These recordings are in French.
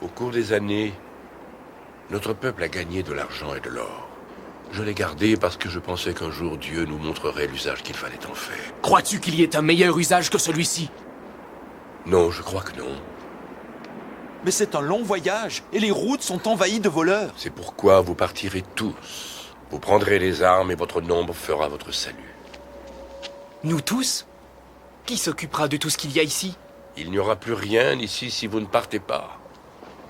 Au cours des années, notre peuple a gagné de l'argent et de l'or. Je l'ai gardé parce que je pensais qu'un jour Dieu nous montrerait l'usage qu'il fallait en faire. Crois-tu qu'il y ait un meilleur usage que celui-ci? Non, je crois que non. Mais c'est un long voyage, et les routes sont envahies de voleurs. C'est pourquoi vous partirez tous. Vous prendrez les armes et votre nombre fera votre salut. Nous tous? Qui s'occupera de tout ce qu'il y a ici? Il n'y aura plus rien ici si vous ne partez pas.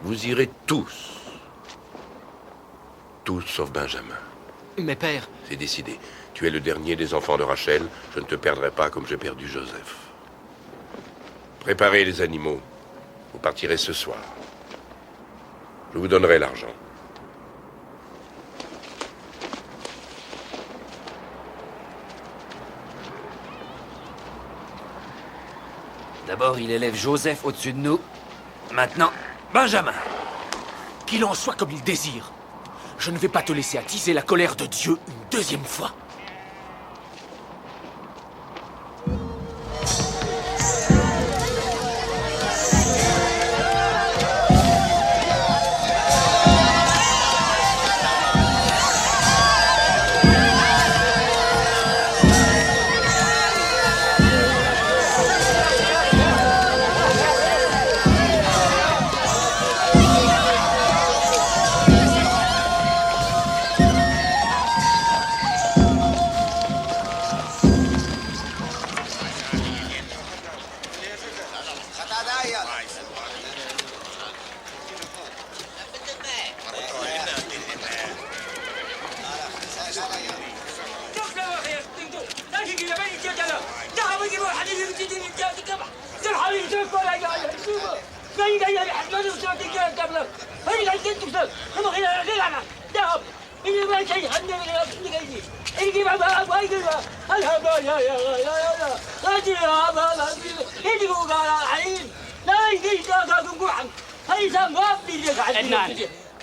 Vous irez tous. Tous sauf Benjamin. Mais père... C'est décidé. Tu es le dernier des enfants de Rachel. Je ne te perdrai pas comme j'ai perdu Joseph. Préparez les animaux. Vous partirez ce soir. Je vous donnerai l'argent. D'abord, il élève Joseph au-dessus de nous. Maintenant, Benjamin. Qu'il en soit comme il désire. Je ne vais pas te laisser attiser la colère de Dieu une deuxième fois.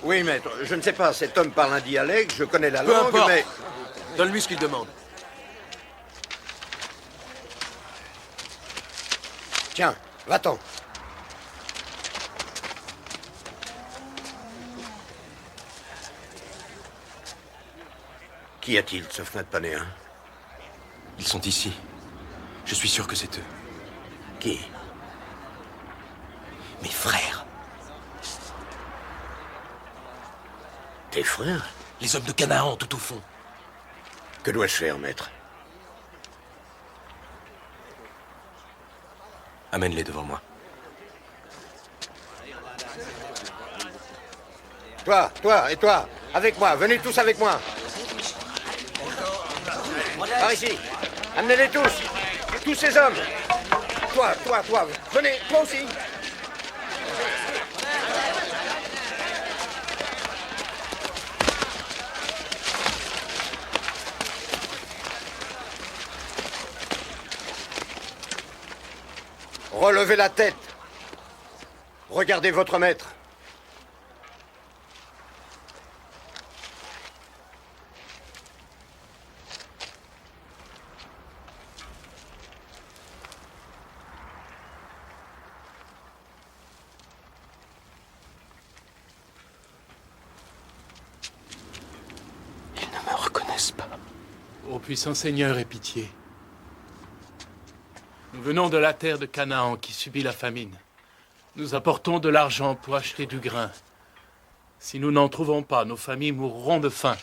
Oui, maître, je ne sais pas, cet homme parle un dialecte, je connais la Peu langue, importe. mais... Donne-lui ce qu'il demande. Tiens, va-t'en. Qu'y a-t-il, Sofnat Panéen? Ils sont ici. Je suis sûr que c'est eux. Qui? Mes frères. Tes frères? Les hommes de Canaan, tout au fond. Que dois-je faire, maître? Amène-les devant moi. Toi, et toi, avec moi, venez tous avec moi. Par ici. Amenez-les tous ces hommes. Toi, venez, toi aussi. Relevez la tête. Regardez votre maître. Ils ne me reconnaissent pas. Ô puissant Seigneur, aie pitié. Nous venons de la terre de Canaan qui subit la famine. Nous apportons de l'argent pour acheter du grain. Si nous n'en trouvons pas, nos familles mourront de faim.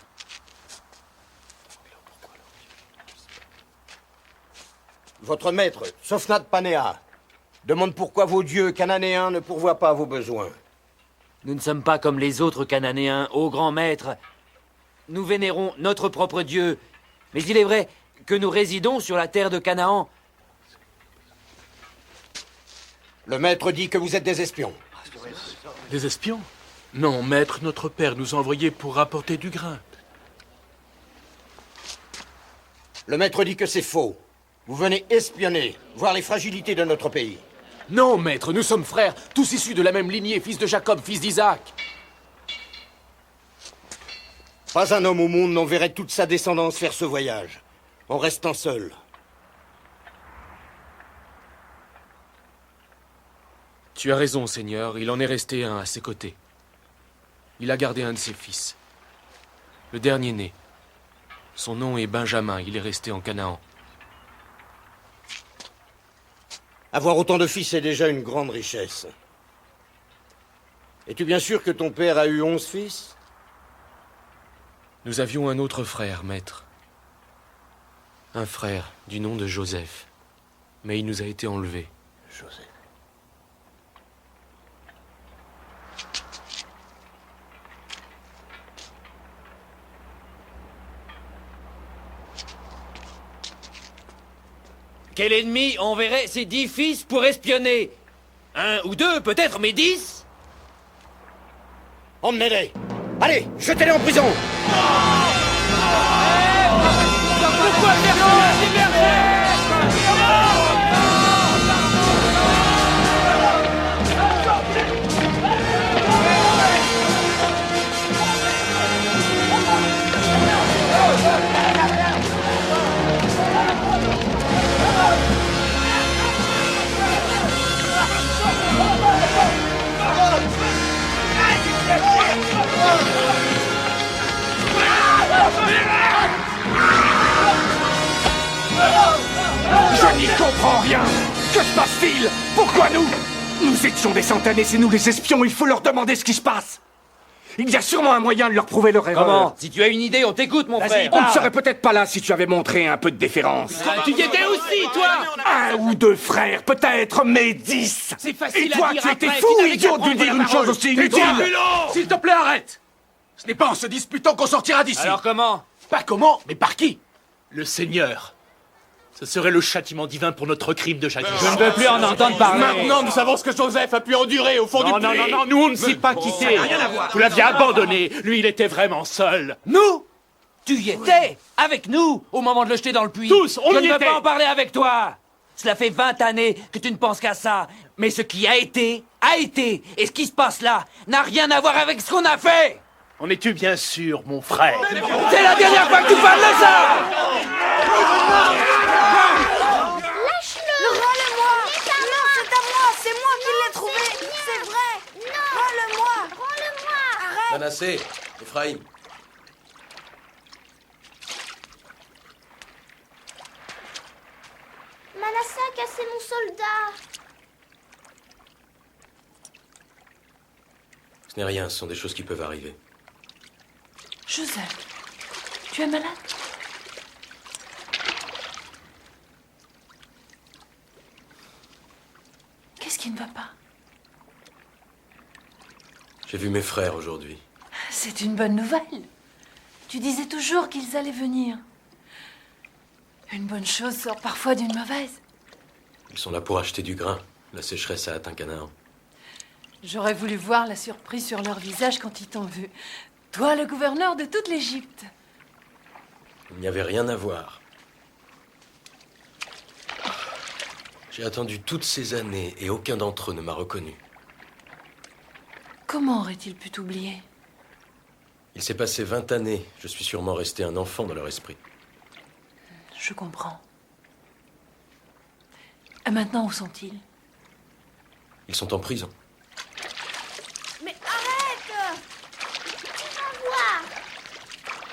Votre maître, Sofnat Panéa, demande pourquoi vos dieux cananéens ne pourvoient pas à vos besoins. Nous ne sommes pas comme les autres Cananéens, ô grand maître. Nous vénérons notre propre Dieu. Mais il est vrai que nous résidons sur la terre de Canaan. Le maître dit que vous êtes des espions. Des espions? Non, maître, notre père nous a envoyés pour rapporter du grain. Le maître dit que c'est faux. Vous venez espionner, voir les fragilités de notre pays. Non, maître, nous sommes frères, tous issus de la même lignée, fils de Jacob, fils d'Isaac. Pas un homme au monde n'enverrait toute sa descendance faire ce voyage, en restant seul. Tu as raison, Seigneur, il en est resté un à ses côtés. Il a gardé un de ses fils. Le dernier né. Son nom est Benjamin, il est resté en Canaan. Avoir autant de fils est déjà une grande richesse. Es-tu bien sûr que ton père a eu 11 fils? Nous avions un autre frère, maître. Un frère du nom de Joseph. Mais il nous a été enlevé. Joseph. Quel ennemi enverrait ses 10 fils pour espionner? 1 ou 2, peut-être, mais 10? Emmenez-les! Allez, jetez-les en prison! Je n'y comprends rien. Que se passe-t-il? Pourquoi nous? Nous étions des centaines et c'est nous les espions, il faut leur demander ce qui se passe. Il y a sûrement un moyen de leur prouver leur erreur. Comment? Si tu as une idée, on t'écoute, mon frère. On ne serait peut-être pas là si tu avais montré un peu de déférence. Tu y étais aussi, toi! 1 ou 2 frères, peut-être, mais 10. C'est facile Et toi, à dire tu étais après, fou, tu n'avais idiot, qu'à de lui prendre dire la une chose parole. aussi inutile. S'il te plaît, arrête! Ce n'est pas en se disputant qu'on sortira d'ici. Alors comment? Pas comment, mais par qui? Le Seigneur. Ce serait le châtiment divin pour notre crime de jadis. Je ne veux plus en entendre parler. Maintenant, nous savons ce que Joseph a pu endurer au fond du puits. Non, nous, on ne s'est pas quittés. Vous l'aviez abandonné. Lui, il était vraiment seul. Nous? Tu y étais? Avec nous? Au moment de le jeter dans le puits? Tous, on Je y ne veux était. pas en parler avec toi! Cela fait 20 années que tu ne penses qu'à ça. Mais ce qui a été, a été. Et ce qui se passe là n'a rien à voir avec ce qu'on a fait! En es-tu bien sûr, mon frère? C'est la dernière fois que tu parles de ça! Rends-le-moi! Non, c'est à moi! C'est moi qui l'ai trouvé! C'est vrai! Non! Rends-le-moi! Rends-le-moi! Arrête! Manassé, Ephraïm. Manassé a cassé mon soldat! Ce n'est rien, ce sont des choses qui peuvent arriver. Joseph, tu es malade? Qu'est-ce qui ne va pas? J'ai vu mes frères aujourd'hui. C'est une bonne nouvelle. Tu disais toujours qu'ils allaient venir. Une bonne chose sort parfois d'une mauvaise. Ils sont là pour acheter du grain. La sécheresse a atteint Canaan. J'aurais voulu voir la surprise sur leur visage quand ils t'ont vu. Toi, le gouverneur de toute l'Égypte. Il n'y avait rien à voir. J'ai attendu toutes ces années et aucun d'entre eux ne m'a reconnu. Comment aurait-il pu t'oublier? Il s'est passé 20 années. Je suis sûrement resté un enfant dans leur esprit. Je comprends. Et maintenant, où sont-ils? Ils sont en prison. Mais arrête! Envoie!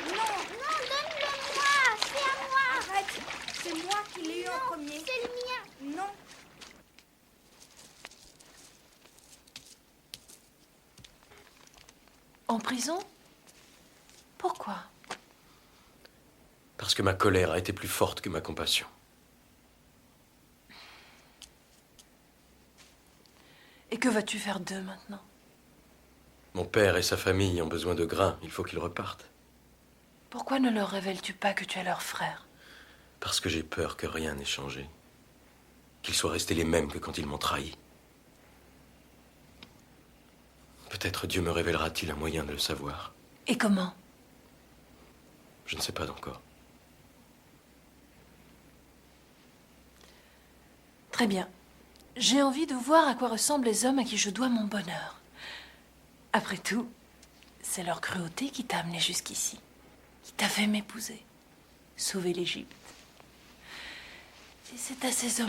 Non, non, donne-le-moi! C'est à moi! Arrête! C'est moi qui l'ai eu en premier. C'est le mien! Non! En prison? Pourquoi? Parce que ma colère a été plus forte que ma compassion. Et que vas-tu faire d'eux maintenant? Mon père et sa famille ont besoin de grains. Il faut qu'ils repartent. Pourquoi ne leur révèles-tu pas que tu es leur frère? Parce que j'ai peur que rien n'ait changé. Qu'ils soient restés les mêmes que quand ils m'ont trahi. Peut-être Dieu me révélera-t-il un moyen de le savoir. Et comment? Je ne sais pas encore. Très bien. J'ai envie de voir à quoi ressemblent les hommes à qui je dois mon bonheur. Après tout, c'est leur cruauté qui t'a amené jusqu'ici, qui t'a fait m'épouser, sauver l'Égypte. Et c'est à ces hommes